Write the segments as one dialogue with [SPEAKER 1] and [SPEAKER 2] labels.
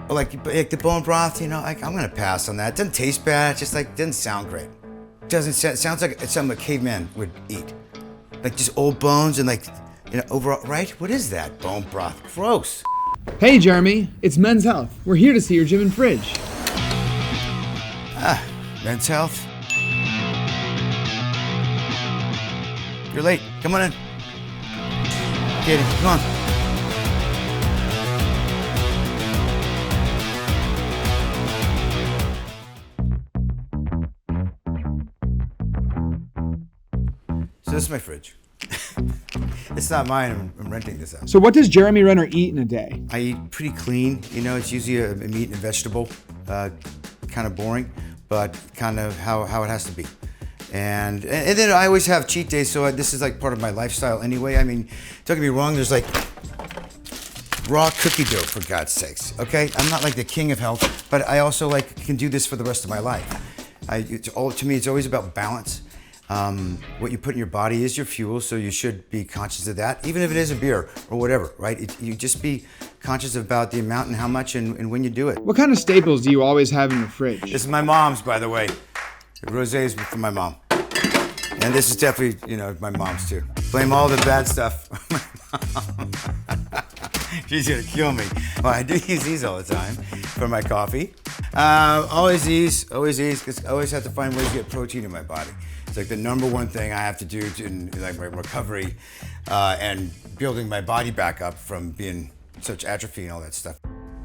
[SPEAKER 1] Or like the bone broth, you know, like I'm gonna pass on that. It doesn't taste bad, it just like doesn't sound great. It sounds like it's something a caveman would eat. Like just old bones and like, you know, overall, right? What is that? Bone broth, gross.
[SPEAKER 2] Hey Jeremy, it's Men's Health. We're here to see your gym and fridge.
[SPEAKER 1] Men's Health. You're late, come on in. Katie, come on. So this is my fridge. It's not mine, I'm renting this out.
[SPEAKER 2] So what does Jeremy Renner eat in a day?
[SPEAKER 1] I eat pretty clean, you know, it's usually a meat and a vegetable, kind of boring, but kind of how it has to be. And then I always have cheat days, so this is like part of my lifestyle anyway. I mean, don't get me wrong, there's like raw cookie dough, for God's sakes, okay? I'm not like the king of health, but I also like can do this for the rest of my life. To me, it's always about balance. What you put in your body is your fuel, so you should be conscious of that, even if it is a beer or whatever, right? You just be conscious about the amount and how much and when you do it.
[SPEAKER 2] What kind of staples do you always have in your fridge?
[SPEAKER 1] This is my mom's, by the way. The rosé is from my mom. And this is definitely, you know, my mom's too. Blame all the bad stuff on my mom. She's gonna kill me. Well, I do use these all the time for my coffee. Always these, because I always have to find ways to get protein in my body. It's like the number one thing I have to do in like my recovery and building my body back up from being such atrophy and all that stuff.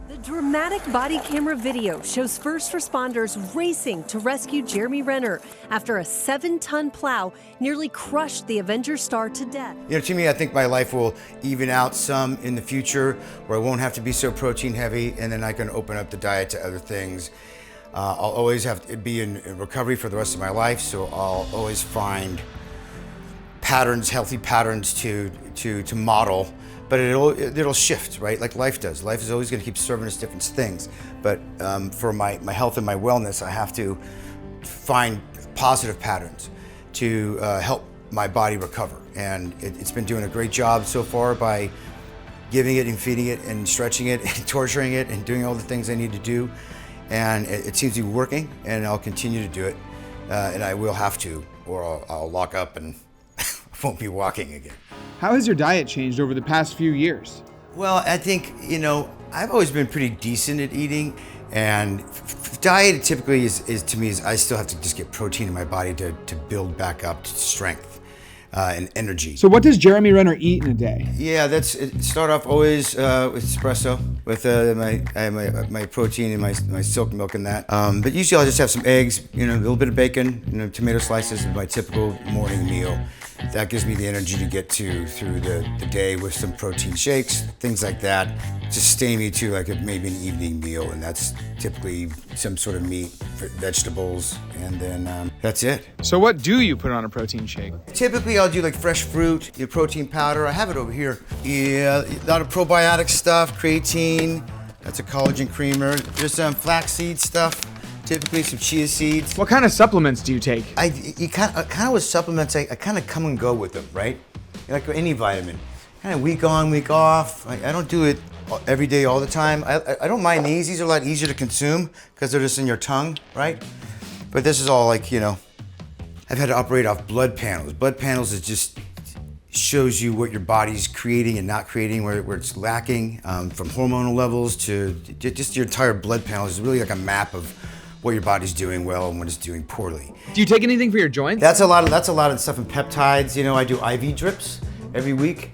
[SPEAKER 3] The dramatic body camera video shows first responders racing to rescue Jeremy Renner after a 7-ton plow nearly crushed the Avenger star to death.
[SPEAKER 1] You know, to me, I think my life will even out some in the future where I won't have to be so protein heavy, and then I can open up the diet to other things. I'll always have to be in recovery for the rest of my life, so I'll always find patterns, healthy patterns to model. But it'll shift, right? Like life does. Life is always going to keep serving us different things. But for my health and my wellness, I have to find positive patterns to help my body recover. And it's been doing a great job so far by giving it and feeding it and stretching it and torturing it and doing all the things I need to do. And it seems to be working, and I'll continue to do it. And I will have to, or I'll lock up and won't be walking again.
[SPEAKER 2] How has your diet changed over the past few years?
[SPEAKER 1] Well, I think, you know, I've always been pretty decent at eating, and diet typically is to me, I still have to just get protein in my body to build back up to strength and energy.
[SPEAKER 2] So what does Jeremy Renner eat in a day?
[SPEAKER 1] Yeah, start off always with espresso, with my protein and my silk milk and that. But usually I'll just have some eggs, you know, a little bit of bacon, you know, tomato slices, my typical morning meal. That gives me the energy to get through the day with some protein shakes, things like that. Sustain me to like maybe an evening meal, and that's typically some sort of meat, vegetables, and then that's it.
[SPEAKER 2] So what do you put on a protein shake?
[SPEAKER 1] Typically I'll do like fresh fruit, your protein powder. I have it over here. Yeah, a lot of probiotic stuff, creatine, that's a collagen creamer. There's some flaxseed stuff. Typically some chia seeds.
[SPEAKER 2] What kind of supplements do you take?
[SPEAKER 1] You kind of with supplements, I kind of come and go with them, right? Like any vitamin, kind of week on, week off. I don't do it every day, all the time. I don't mind these. These are a lot easier to consume because they're just in your tongue, right? But this is all like, you know, I've had to operate off blood panels. Blood panels is just shows you what your body's creating and not creating, where it's lacking, from hormonal levels to just your entire blood panel is really like a map of what your body's doing well and what it's doing poorly.
[SPEAKER 2] Do you take anything for your joints?
[SPEAKER 1] That's a lot of stuff in peptides. You know, I do IV drips every week,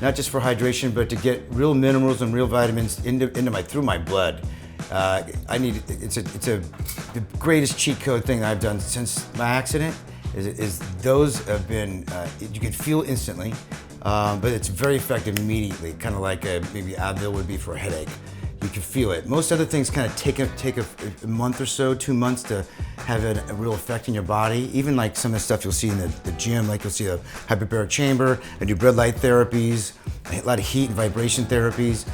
[SPEAKER 1] not just for hydration, but to get real minerals and real vitamins through my blood. It's the greatest cheat code thing I've done since my accident. Is those have been you can feel instantly, but it's very effective immediately. Kind of like maybe Advil would be for a headache. You can feel it. Most other things kind of take a month or so, 2 months to have a real effect in your body. Even like some of the stuff you'll see in the gym, like you'll see a hyperbaric chamber, I do red light therapies, a lot of heat and vibration therapies.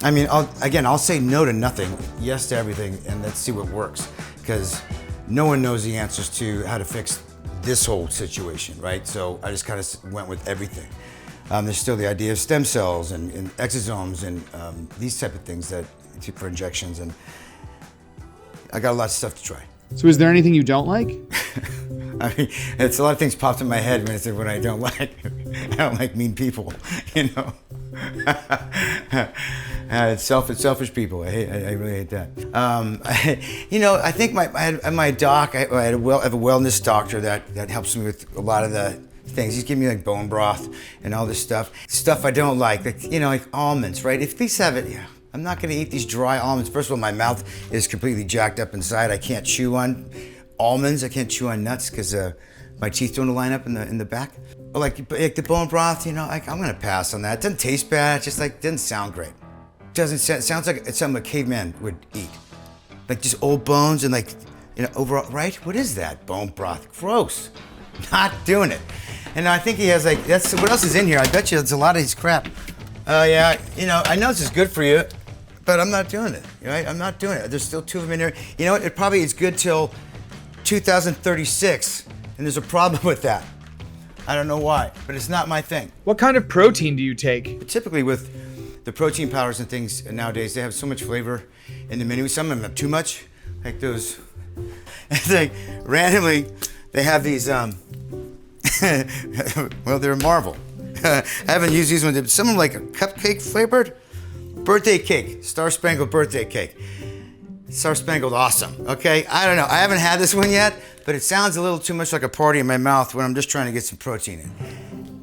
[SPEAKER 1] I mean, I'll say no to nothing, yes to everything, and let's see what works. Because no one knows the answers to how to fix this whole situation, right? So I just kind of went with everything. There's still the idea of stem cells and exosomes and these type of things that for injections, and I got a lot of stuff to try.
[SPEAKER 2] So is there anything you don't like?
[SPEAKER 1] I mean, it's a lot of things popped in my head when I said what I don't like. I don't like mean people, you know. It's selfish people. I really hate that. I think my doc, I have a wellness doctor that helps me with a lot of the things. He's giving me like bone broth and all this stuff. Stuff I don't like almonds, right? If these have it, yeah. I'm not gonna eat these dry almonds. First of all, my mouth is completely jacked up inside. I can't chew on almonds. I can't chew on nuts because my teeth don't line up in the back. Or like the bone broth, I'm gonna pass on that. It doesn't taste bad. It just doesn't sound great. It sounds like it's something a caveman would eat. Like just old bones and overall, right? What is that? Bone broth, gross. Not doing it. And I think he has that's what else is in here? I bet you it's a lot of his crap. Yeah, I know this is good for you, but I'm not doing it, right? I'm not doing it. There's still 2 of them in there. You know what? It probably is good till 2036, and there's a problem with that. I don't know why, but it's not my thing.
[SPEAKER 2] What kind of protein do you take?
[SPEAKER 1] But typically with the protein powders and things nowadays, they have so much flavor in the menu. Some of them have too much, like those. It's like randomly, they have these. Well, they're a marvel. I haven't used these ones. Some of them like a cupcake flavored birthday cake, Star Spangled birthday cake. Star Spangled awesome, okay? I don't know, I haven't had this one yet, but it sounds a little too much like a party in my mouth when I'm just trying to get some protein in.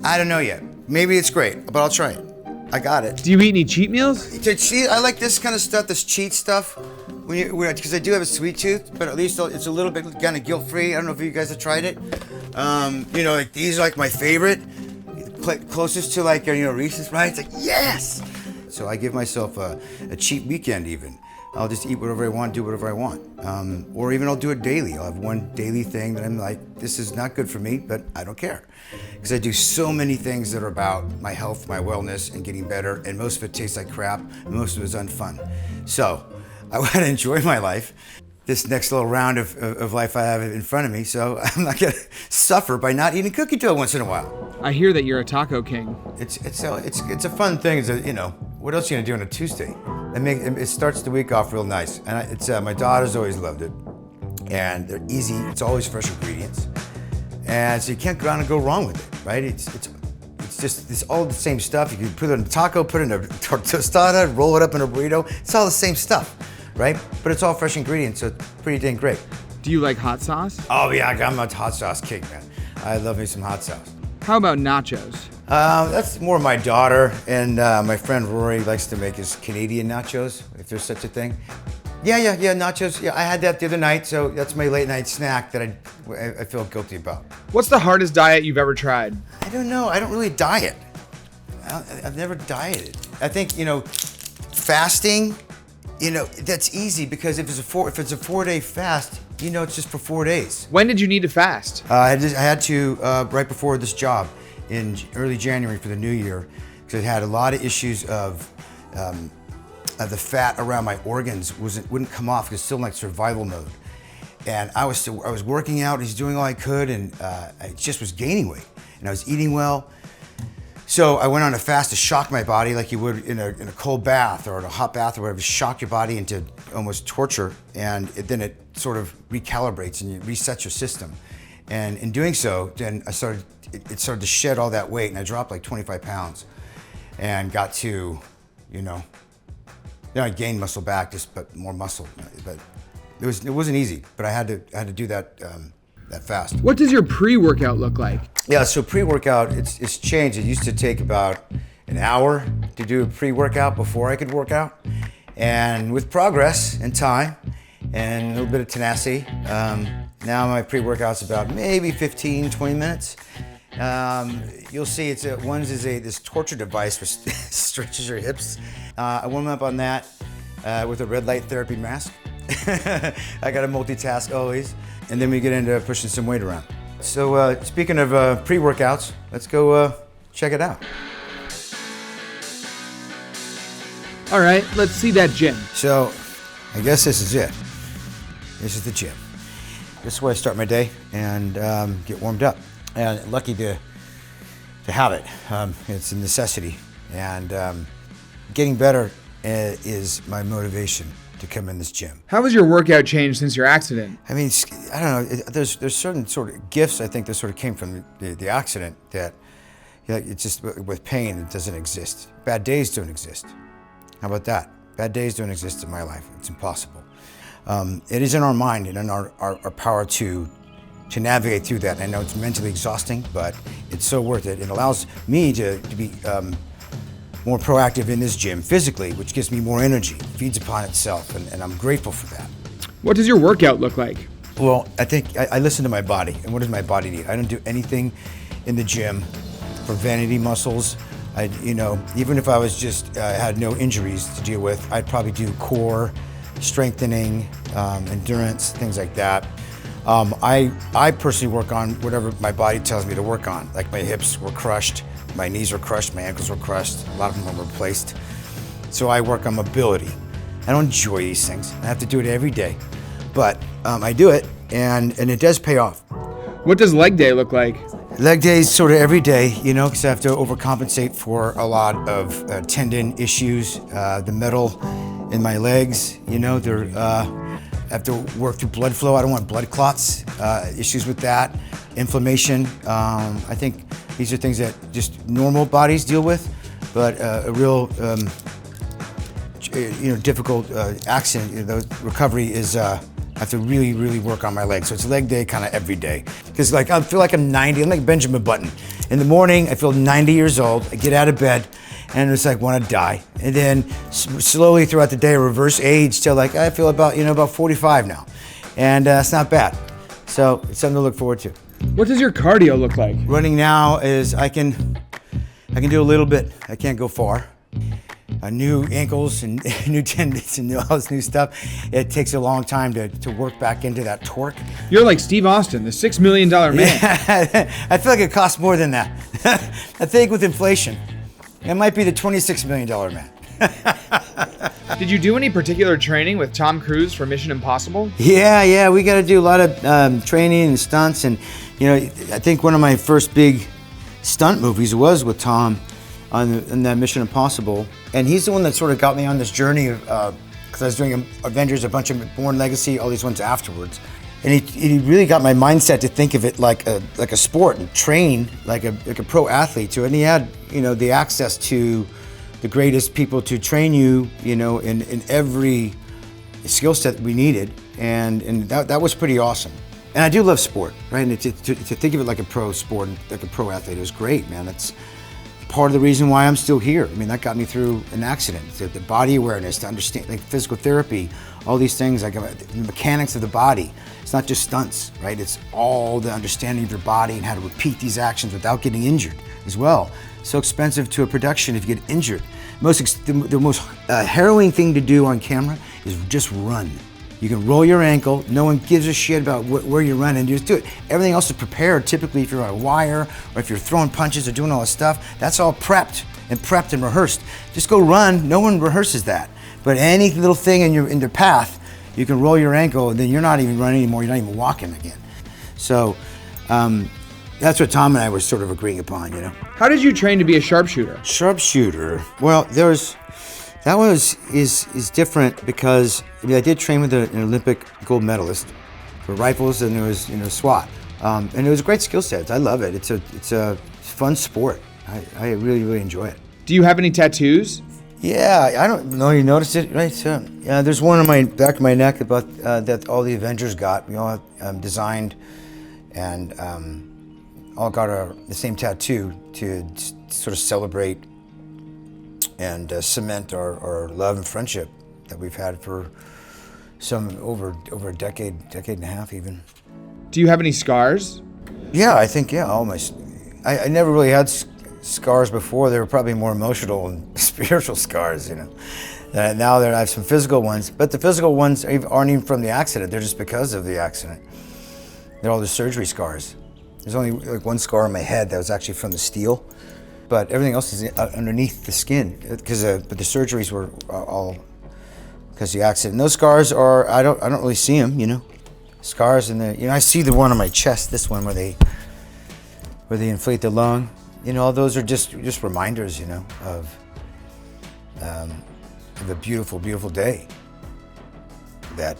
[SPEAKER 1] I don't know yet. Maybe it's great, but I'll try it. I got it.
[SPEAKER 2] Do you eat any cheat meals?
[SPEAKER 1] To cheat, I like this kind of stuff, this cheat stuff, because I do have a sweet tooth, but at least it's a little bit kind of guilt-free. I don't know if you guys have tried it. These are like my favorite. Closest to Reese's, right? It's like, yes! So I give myself a cheat weekend even. I'll just eat whatever I want, do whatever I want. Or even I'll do it daily. I'll have one daily thing that I'm like, this is not good for me, but I don't care. Because I do so many things that are about my health, my wellness, and getting better, and most of it tastes like crap, and most of it is unfun. So I want to enjoy my life, this next little round of life I have in front of me, so I'm not gonna suffer by not eating cookie dough once in a while.
[SPEAKER 2] I hear that you're a taco king.
[SPEAKER 1] It's a fun thing. What else are you gonna do on a Tuesday? It starts the week off real nice. And my daughter's always loved it, and they're easy. It's always fresh ingredients, and so you can't go wrong with it, right? It's all the same stuff. You can put it in a taco, put it in a tostada, roll it up in a burrito. It's all the same stuff, right? But it's all fresh ingredients, so it's pretty dang great.
[SPEAKER 2] Do you like hot sauce?
[SPEAKER 1] Oh yeah, I'm a hot sauce king, man. I love me some hot sauce.
[SPEAKER 2] How about nachos?
[SPEAKER 1] That's more my daughter, and my friend Rory likes to make his Canadian nachos, if there's such a thing. Yeah, nachos. Yeah, I had that the other night, so that's my late night snack that I feel guilty about.
[SPEAKER 2] What's the hardest diet you've ever tried?
[SPEAKER 1] I don't know. I don't really diet. I've never dieted. I think, fasting, that's easy because if it's a 4-day fast, it's just for 4 days.
[SPEAKER 2] When did you need to fast?
[SPEAKER 1] I had to right before this job in early January for the new year, because I had a lot of issues of the fat around my organs wouldn't come off because it's still in survival mode. And I was working out, he's doing all I could, and I just was gaining weight, and I was eating well. So I went on a fast to shock my body like you would in a cold bath or in a hot bath or whatever, shock your body into almost torture, and then it sort of recalibrates and you reset your system. And in doing so, then it started to shed all that weight, and I dropped like 25 pounds and got to, I gained muscle back, but more muscle. But it wasn't easy, but I had to do that fast.
[SPEAKER 2] What does your pre-workout look like?
[SPEAKER 1] Yeah, so pre-workout, it's changed. It used to take about an hour to do a pre-workout before I could work out. And with progress and time and a little bit of tenacity, now my pre-workout's about maybe 15, 20 minutes. You'll see one's is this torture device which stretches your hips. I warm up on that with a red light therapy mask. I gotta multitask always. And then we get into pushing some weight around. So speaking of pre-workouts, let's go check it out.
[SPEAKER 2] All right, let's see that gym.
[SPEAKER 1] So I guess this is it. This is the gym. This is where I start my day and get warmed up. And lucky to have it. It's a necessity. And getting better is my motivation to come in this gym.
[SPEAKER 2] How has your workout changed since your accident?
[SPEAKER 1] I mean, I don't know. There's certain sort of gifts I think that sort of came from the accident that, it's just with pain it doesn't exist. Bad days don't exist. How about that? Bad days don't exist in my life. It's impossible. It is in our mind and in our power to navigate through that. I know it's mentally exhausting, but it's so worth it. It allows me to be more proactive in this gym physically, which gives me more energy, feeds upon itself, and I'm grateful for that.
[SPEAKER 2] What does your workout look like?
[SPEAKER 1] Well, I think I listen to my body, and what does my body need? I don't do anything in the gym for vanity muscles. Even if I was just had no injuries to deal with, I'd probably do core strengthening, endurance, things like that. I personally work on whatever my body tells me to work on. Like my hips were crushed, my knees were crushed, my ankles were crushed, a lot of them were replaced. So I work on mobility. I don't enjoy these things. I have to do it every day, but I do it, and it does pay off.
[SPEAKER 2] What does leg day look like?
[SPEAKER 1] Leg day is sort of every day, because I have to overcompensate for a lot of tendon issues, the metal in my legs, I have to work through blood flow. I don't want blood clots, issues with that, inflammation. I think these are things that just normal bodies deal with, but a real, difficult accident, the recovery is, I have to really, really work on my legs. So it's leg day kind of every day. Because I feel like I'm 90, I'm like Benjamin Button. In the morning, I feel 90 years old, I get out of bed, and it's like want to die. And then slowly throughout the day, reverse age till I feel about 45 now. And it's not bad. So it's something to look forward to.
[SPEAKER 2] What does your cardio look like?
[SPEAKER 1] Running now is I can do a little bit. I can't go far. New ankles and new tendons and all this new stuff. It takes a long time to work back into that torque.
[SPEAKER 2] You're like Steve Austin, the $6 million man.
[SPEAKER 1] Yeah, I feel like it costs more than that. I think with inflation, it might be the $26 million man.
[SPEAKER 2] Did you do any particular training with Tom Cruise for Mission Impossible?
[SPEAKER 1] Yeah, we got to do a lot of training and stunts, and I think one of my first big stunt movies was with Tom on that Mission Impossible, and he's the one that sort of got me on this journey because I was doing Avengers, a bunch of Bourne Legacy, all these ones afterwards, and he really got my mindset to think of it like a sport and train like a pro athlete too, and he had the access to the greatest people to train you in every skill set we needed, and that was pretty awesome. And I do love sport, right? And to think of it like a pro sport, like a pro athlete is great, man. That's part of the reason why I'm still here. I mean, that got me through an accident. The body awareness, to understand, like physical therapy, all these things, like the mechanics of the body. It's not just stunts, right? It's all the understanding of your body and how to repeat these actions without getting injured as well. It's so expensive to a production if you get injured. The most harrowing thing to do on camera is just run. You can roll your ankle, no one gives a shit about where you're running, you just do it. Everything else is prepared. Typically if you're on a wire or if you're throwing punches or doing all this stuff, that's all prepped and rehearsed. Just go run, no one rehearses that. But any little thing in your path, you can roll your ankle and then you're not even running anymore, you're not even walking again. So that's what Tom and I were sort of agreeing upon,
[SPEAKER 2] How did you train to be a sharpshooter?
[SPEAKER 1] Sharpshooter, well, that is different because I did train with an Olympic gold medalist for rifles, and there was SWAT, and it was a great skill set. I love it. It's a fun sport. I really, really enjoy it.
[SPEAKER 2] Do you have any tattoos?
[SPEAKER 1] Yeah, I don't know. You noticed it, right? So, yeah, there's one on my back of my neck about that all the Avengers got. We all designed and all got the same tattoo to sort of celebrate and cement our love and friendship that we've had for over a decade and a half even.
[SPEAKER 2] Do you have any scars?
[SPEAKER 1] Yeah, I think, almost. I never really had scars before. They were probably more emotional and spiritual scars, Now I have some physical ones, but the physical ones aren't even from the accident. They're just because of the accident. They're all the surgery scars. There's only like one scar on my head that was actually from the steel, but everything else is underneath the skin. But the surgeries were all because of the accident. And those scars are I don't really see them, Scars in the I see the one on my chest, this one where they inflate the lung. All those are just reminders, of of a beautiful, beautiful day that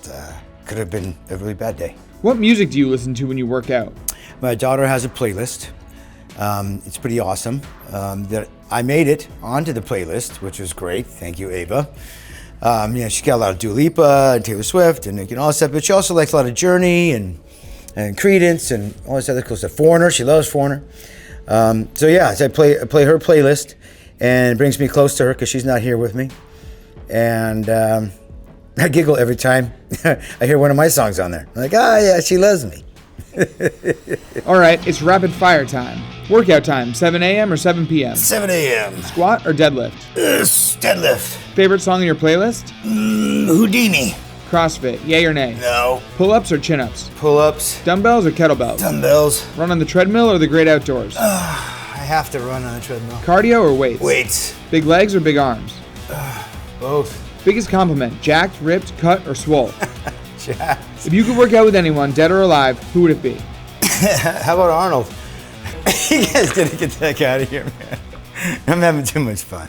[SPEAKER 1] could have been a really bad day.
[SPEAKER 2] What music do you listen to when you work out?
[SPEAKER 1] My daughter has a playlist. It's pretty awesome. That I made it onto the playlist, which was great. Thank you, Ava. She's got a lot of Dua Lipa and Taylor Swift and all that stuff, but she also likes a lot of Journey and Creedence and all this other cool stuff. Foreigner, she loves Foreigner. So I play her playlist, and it brings me close to her because she's not here with me. And I giggle every time I hear one of my songs on there. I'm like, yeah, she loves me.
[SPEAKER 2] All right, it's rapid fire time. Workout time, 7 a.m. or 7 p.m.?
[SPEAKER 1] 7 a.m.
[SPEAKER 2] Squat or deadlift?
[SPEAKER 1] Deadlift.
[SPEAKER 2] Favorite song in your playlist?
[SPEAKER 1] Houdini.
[SPEAKER 2] CrossFit, yay or nay?
[SPEAKER 1] No.
[SPEAKER 2] Pull-ups or chin-ups?
[SPEAKER 1] Pull-ups.
[SPEAKER 2] Dumbbells or kettlebells?
[SPEAKER 1] Dumbbells.
[SPEAKER 2] Run on the treadmill or the great outdoors?
[SPEAKER 1] I have to run on a treadmill.
[SPEAKER 2] Cardio or weights?
[SPEAKER 1] Weights.
[SPEAKER 2] Big legs or big arms?
[SPEAKER 1] Both.
[SPEAKER 2] Biggest compliment, jacked, ripped, cut, or swole?
[SPEAKER 1] Jacked.
[SPEAKER 2] If you could work out with anyone, dead or alive, who would it be?
[SPEAKER 1] How about Arnold? You guys gotta get the heck out of here, man. I'm having too much fun.